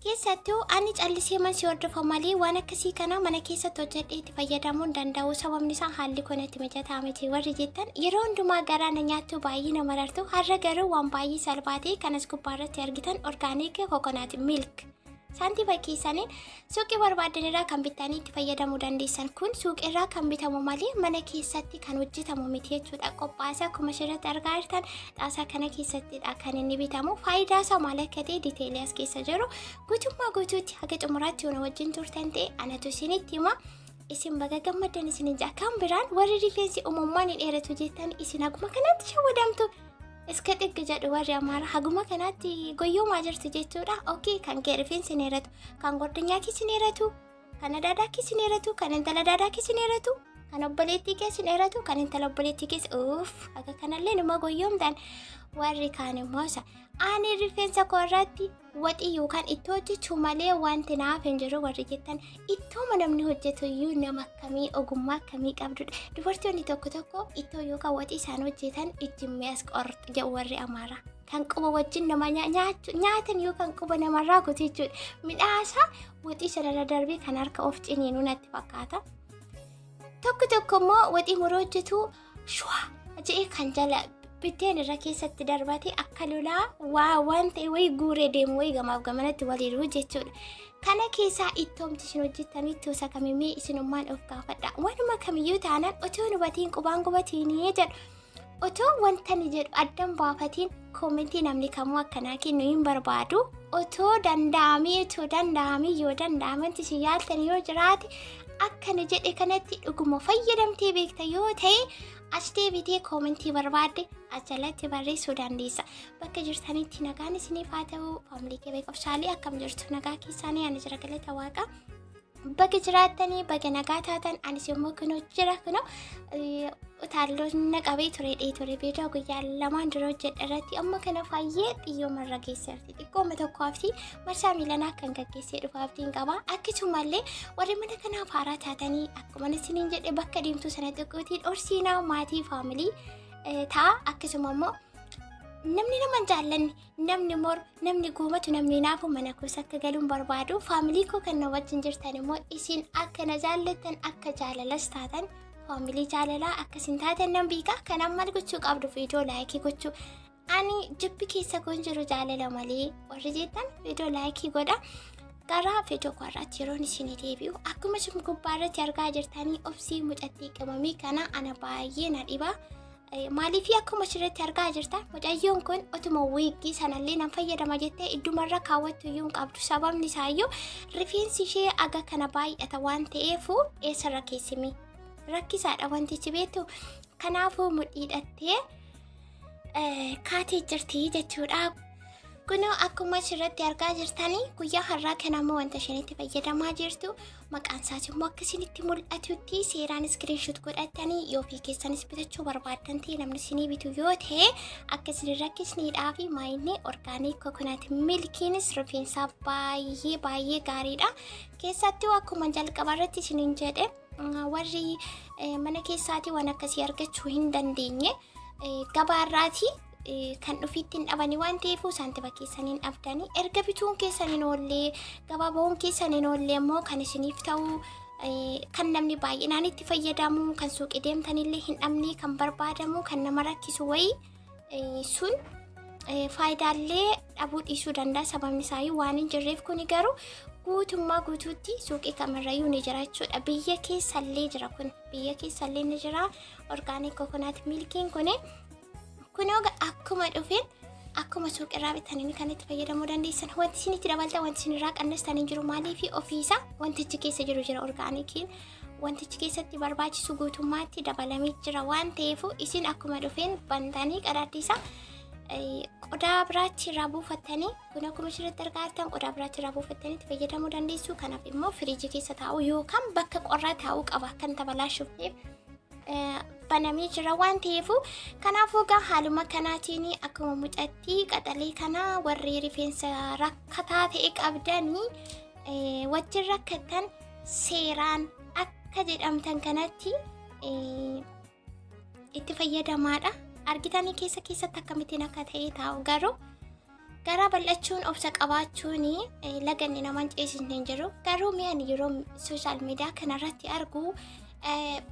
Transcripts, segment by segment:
keessattuu ani callisee man si hordofa malee waan akkasii kana mana keessatti hojjedhee itti fayyadamuu danda'u sababni isaa haalli kun itti mijataa miti warri jettan yeroo hundumaa garaana nyaattu baay'ee nama marartu har'a garuu waan baay'ee salphaatee kanas gubbaarratti argitan orgaaniik kokonaat milk Santi bakkeessaniin suuqii barbaadanirraa kan bitanii itti fayyadamuu dandeessan kun suuqirraa kan bitamu malee mana keessatti kan hojjetamu miti jechuudha. Qophaasaa akkuma asirratti argaa jirtan xaasaa kana keessattidha kan inni bitamu. Faayidaa isaa maal akka ta'e diiteelii as keessa jiru guutummaa guutuutti haga xumuraatti yoo wajjin turtan ta'e anatu isinitti hima. Isin baga gammaddan isinin jaa kan biraan warri rifeensi uumammaan hin dheeratu jettan isin haguma kanatti shawwadamtu. Iska xiqqaa jedhu warri Amaara haguma kanatti goyyoomaa jirtu jechuudha. Okay kan kee rifeensi dheeratu, kan gordinyaa keessa dheeratu, kan daadaa keessa dheeratu, kan intala daadaa keessa dheeratu, kan obboleettii keessa dheeratu, kan intala obboleettii keessa akka kanallee numa goyyoomtan warri kaan immoo ani rifeensa koorratti waxii yookaan ittoo hojjechuu malee wanti naaf hin jiru warri jettan ittoo namni hojjetu iyyuu nama akkamii ogummaa akkamii qabdudha. Dubartoonni tokko tokko ittoo yookaan waxii isaan hojjetan ijjimmee as qorxi jedhu warri Amaaraa. Kan quba wajjin nama nyaatan yookaan quba namarraa kutu jechuudha. Midhaasa waxii sanarra darbee kan harka of ciniinuu natti fakkaata. Tokko tokko immoo waxii muroo hojjetu shwaa jedhee kan jala biddeen irra keessatti darbate akka lolaa waan ta'e wayii guuree deemu wayii gamaaf gamanatti waliiruu jechuudha. Kana keessaa ittoomti isin hojjettan ittoo isa kamimee isinummaan of gaafadha. Wanuma kamiyyuu taanaan otoo hubatiin qubaan qubatiinii jedhu otoo wanta ni jedhu addan baafatiin koomentii namni kamuu akkanaa kennu hin barbaadu. Otoo danda'amee yoo danda'amanti si yaaltan yoo jiraate akkana jedhe kanatti dhuguma fayyadamtee beekta yoo ta'e as deebitee koomentii barbaadde ajalatti barreessuu dandeessa. Bakka jirtanitti nagaan isiniif haa ta'u faamilii kee beekumsaalee akkam jirtu nagaa keessaanii ani jira galata waaqa. Bakka jiraattanii bakka nagaa taatan anis yommuu kunoo jira kunoo utaalloonni qabee ture beedaa guyyaa lamaan dura hojjedha irratti amma kana faayyee xiyyooma geesseerti xiqqooma tokkoofi marsaa miilanaa kan gaggeessee dhufaaftiin qaba. Akkasumallee warri mana kanaaf haaraa taatanii akkuma isiniin jedhe bakka deemtuu sana xiqqootiin orsiinaa maatii faamilii ta'a. Akkasuma immoo namni nama jaallanne namni mor namni guumatu namni naafu mana kuusa akka galuun barbaadu faamilii koo kan na wajjin jirtan immoo isin akka na jaallattan akka jaalalas taatan faamilii jaalalaa akkasin taatan nan beeka. Kanaan maal gochuu qabdu viidiyoo laayikii gochuu. Ani jibbi keessa kun jiru jaalala malee warri jettan viidiyoo laayikii godha. Gara viidiyoo koorratti yeroon isin deebi'u akkuma isin gubbaarratti argaa jirtanii obsii mucattii qabamii kana ana baay'ee na dhiba. Maaliif akkuma asirratti argaa jirtan mucayyoon kun otuma wiiggii sanallee nan fayyadama jettee iddumarra kaawwattu iyyuu hin qabdu. Sababni isaayyuu rifeensi ishee aga kana baay'ata waan ta'eefu eessarra keessimi rakkisaadha wantichi beektu. Kanaafuu mudhiidhattee kaatee jirti jechuudha. Kunoo akkuma asirratti argaa jirtanii guyyaa har'aa kanammoo wanta isheen fayyadamaa jirtu maqaan isaas immoo akka isinitti mul'atutti seeraan iskiriinshoot godhatanii yoo fi keessanis bitachuu barbaaddan ta'e namni isinii bitu yoo ta'e akka isin rakkisniidhaa fi maayinee orgaaniik kokonaat milkiinis rifeensaa baay'ee gaariidha. Keessattuu akkuma jalqaba irratti isiniin jedhe warri mana keessaatii waan akkasii argachuu hin dandeenye gabaarraati. Kan dhufittiin dhabanii waan ta'eef saantima keessaniin dhabdanii erga bituun keessaniin oollee gabaabaawwan keessaniin oollee immoo kan isiniif ta'u kan namni baay'inaan itti fayyadamu kan suuqii deemtanillee hin dhabne kan barbaadamu kan nama rakkisu wayii sun faayidaalee dhabuu dhiisuu danda'a. Sababni isaayyuu waan hin jirreef kuni garuu guutummaa guutuutti suuqii kamirrayyuu ni jira jechuudha. Biyya keessallee jira kun biyya keessallee ni jira orgaaniik kokonaat milkiin kuni. Kunoo akkuma dhufeen akkuma suuqirraa bitanii kan itti fayyadamuu dandeessan wanti isinitti dabalta wanti isinirraa qannastanii jiru maaliif ofiisa wantichi keessa jira orgaanikiin wantichi keessatti barbaachisu guutummaatti dabalamee jira waan ta'eef isin akkuma dhufeen bantanii qadaaddiisa qodaa biraatti irraa buufattanii kun akkuma asirratti argaa jirtan qodaa biraatti irraa buufattanii itti fayyadamuu dandeessu. Kanaaf immoo firiijii keessa taa'u yookaan bakka qorraa taa'uu qaba kan tabalaashuuf banamee jira waan ta'eef kanaafuu gaa haaluma kanaatiin akkuma mucattii qaxalee kana warri rifeensa rakkataa ta'e qabdanii wajjin rakkatan seeraan akka jedhamtan kanatti itti fayyadamaadha. Argitanii keessatti akkamittiin akka ta'e taa'u garuu Garaa bal'achuun obsa qabaachuun laganni namaan ceesisne hin jiru. Garuu mi'aan yeroo sooshaal miidiyaa kanarratti argu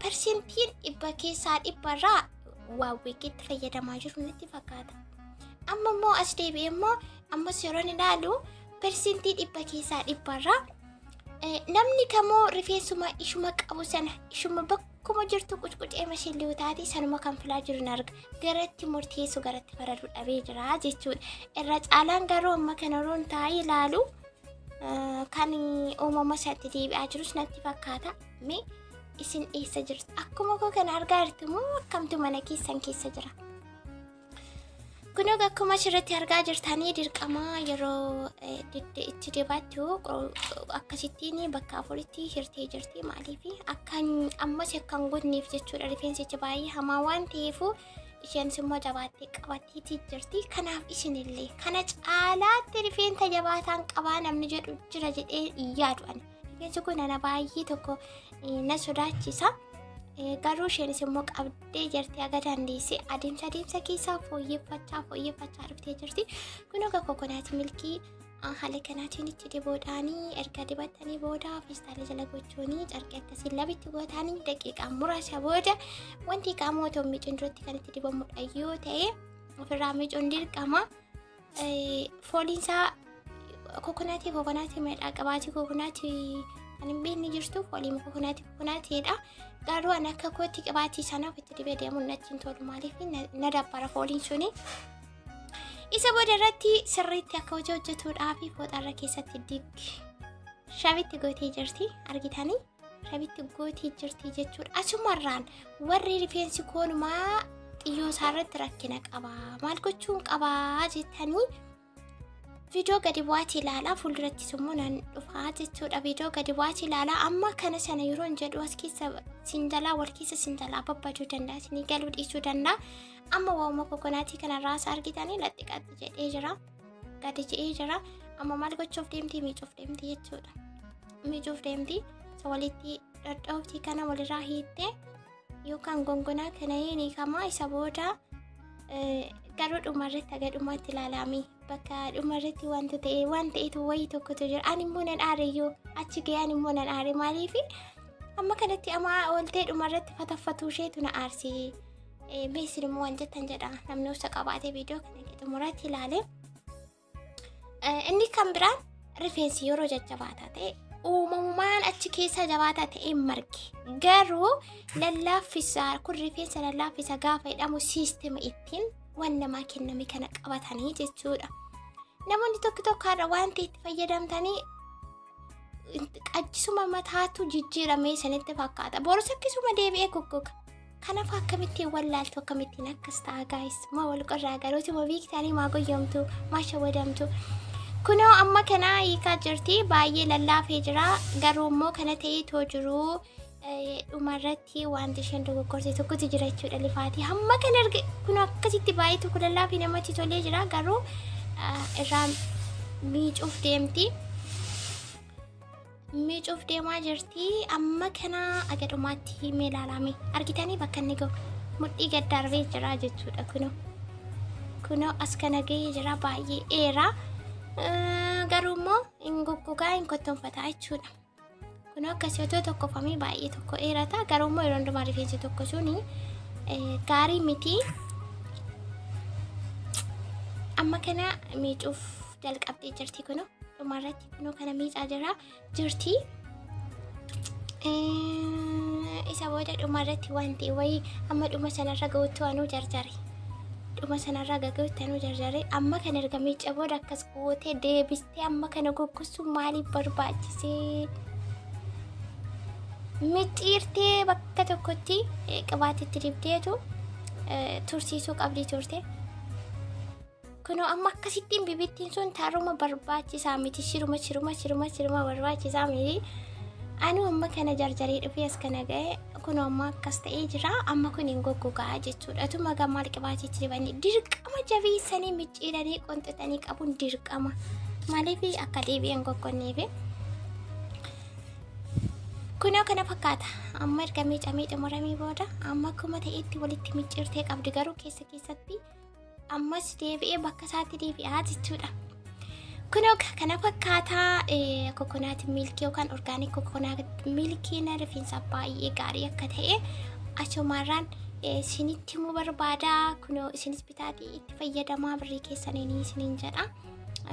persentiin 100 keessaa 100 waawwiikitti fayyadamaa jiru natti fakkaata. Amma immoo as deebi'ee immoo ammas yeroo ilaalu persentii 100 keessaa 100 namni kamuu rifeensuma ishuma qabu sana ishuma bakkuma jirtu qucuqucee mashilluu taati sanuma kan filaa jiru arga. Garatti murteessu garatti faraduu dhabee jira jechuudha. Irra caalaan garuu amma kana roon taa'ee ilaalu kan uumama isaatti deebi'aa jirus natti fakkaata. Mee isin eessa jirtu? Akkuma koo kana argaa jirtu moo akkamtu mana keessan keessa jira? Kunoo akkuma asirratti argaa jirtanii dirqama yeroo itti dibattu akkasittiin bakka afuritti hirtee jirti. Maaliif akkan ammas akkan godneef jechuudha. Rifeensichi baay'ee hamaa waan ta'eef isheenis immoo jabaattee qabattiitii jirti. Kanaaf isinillee kana caalaatti rifeensa jabaataan qabaa namni jedhu jira jedhee yaadu ani. Rifeensi kun ana baay'ee tokko na sodaachisa. Garuu isheenis immoo qabdee jirti aga dandeesse adeemsa keessaa fooyyeffachaa dhuftee jirti. Kun akka kokonaati milkii haala kanaatiin itti dibuudhaanii erga dibattanii booda feestaalii jala gochuuni carqii akkasiin labitti gootaanii daqiiqaa muraasa booda wanti qaamoo otoo miicuun duratti kan itti dibamudha yoo ta'e ofirraa miicuun dirqama. Fooliinsaa kokonaatii meedhaa qabaatii kokonaatii kan hin beekne jirtu foolii kokonaatiidha. Garuu an akka kootti qabaatii sanaaf itti dibee deemuun natti hin tolu maaliif na dabbara fooliin suni. Isa booda irratti sirriitti akka hojii hojjetuudhaa fi fooxaarra keessatti shabitti gootee jirti argitanii shabitti gootee jirti jechuudha. Asumarraan warri rifeensi koonumaa xiyyoo isaarratti rakkina qabaa maal gochuun qabaa jettanii video gadi bu'aati ilaalaa fuuldurattis immoo nan dhufaa jechuudha. Video gadi bu'aati ilaalaa amma kana sana yeroo hin jedhu as keessa sinjalaa wal keessa sinjalaa babbaduu danda'a isinii galuu dhiisuu danda'a. Amma waa'uma kokonaatii kanarraa as argitanii laxxiqaatti jedhee jira gadi jedhee jira. Amma maal gochuuf deemti? Miicuuf deemti jechuudha. Miicuuf deemti isa walitti dhadhooftii kana walirraa hiittee yookaan gongonaa kana hiikamaa isa booda garuu dhumarratti aga dhumaatti ilaalami bakka dhumarratti waan ta'etu wayii tokkotu jira. Ani immoo nan aareyyoo achi ga'ee ani immoo nan aare maaliif amma kanatti amma oltee dhumarratti fataffatu isheetu na aarsee. Beesin immoo waan jettan jedha namni obsa qabaatee viidiyoo kana xumuraatti ilaale. Inni kan biraan rifeensi yeroo jajjabaataa ta'e uumamumaan achi keessa jabaataa ta'e marge garuu lallaaffisa kun rifeensa lallaaffisa gaafa jedhamu siistema ittiin waan namaa kenname kana qabatanii jechuudha. Namoonni tokko haadha waan ta'e itti fayyadamtanii qajjisuma mataatu jijjiiramee sanitti fakkaata. Boros akkasuma deebi'ee goggoga. Kanaaf akkamittiin wallaaltu akkamittiin akkas ta'a gaayis maa wal qorraa garooti maa biiktanii maa goyyomtu maa shawwadamtu. Kunoo amma kana hiikaa jirti baay'ee lallaafee jira garuu immoo kana ta'eetoo jiru. Dhumarratti wanti isheen dogoggorte tokkotu jira jechuudha lifaatii hamma kan erge kun akkasitti baay'ee tokko lallaafii namatti tolee jira garuu irraa miicuuf deemaa jirti. Amma kana aga dhumaatti mee ilaalame argitanii bakka inni gahu mudhii gad darbee jira jechuudha. Kunoo as kana gahee jira baay'ee dheeraa garuu immoo hin goggogaa hin kottonfataa jechuudha. Kunoo akkasii otoo tokkofamee baay'ee tokko dheerata garuu immoo yeroo hundumaa rifeensi tokko suni gaarii miti. Amma kana miicuuf jalqabdee jirti kunoo dhumarratti kunoo kana miicaa jirti. Isa booda dhumarratti wanti wayii amma dhuma sanarra ga'utti waanuu jarjare. Dhuma sanarra ga'utti waanuu jarjare amma kan erga miica booda akkas gootee deebistee amma kana goggosuu maaliif barbaachisee? Micciirtee bakka tokkotti qabaatitti dibdeetu tursiisuu qabdi turte. Kunoo amma akkasittiin bibittiin sun taaruma barbaachisaa miti shiruma barbaachisaa miti. Ani amma kana jarjaree dhufee as kana ga'e kunoo amma akkas ta'ee jira amma kun hin goggogaa jechuudha. Tuma gammaal qabaatitti dibanii dirqama jabeessanii micciiranii qonxatanii qabuun dirqama maaliif akka deebi'an goggonneefi. Kunoo kana fakkaata amma erga miicamee xumuramee booda amma akkuma ta'etti walitti micciirtee qabdi garuu keessatti ammas deebi'ee bakka isaatti deebi'aa jechuudha. Kunoo kana fakkaataa kokonaat miilkii yookaan orgaanik kokonaat miilkiin rifeensa baay'ee gaarii akka ta'e achumarraan isinitti himuu barbaada. Kunoo isinis bitaatii itti fayyadamaa birrii keessaniin isiniin jedha.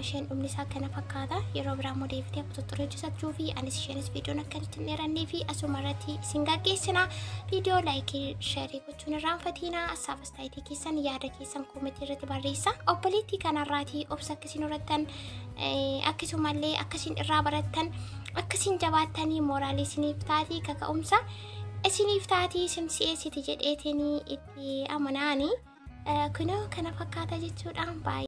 Isheen dhumni isaa kana fakkaata. Yeroo biraa immoo deebitee tutturee hojjechuu fi anis isheenis viidiyoon akkanitti hin dheerannee fi asumarratti isin gaggeessina. Viidiyoo laayikii sheerii gochuun irraanfatina. Assaaf astaayitii keessan yaada keessan koomentii irratti barreessa. Obboleettii kanarraatii obsa akkasiin horattan akkasumallee akkasiin irraa barattan akkasiin jabaattanii mooraalii isiniif taatii kaka'umsa isiniif taatii simsi'eessiti jedheetanii itti amanaanii kunoo kana fakkaata jechuudhaan baay'ee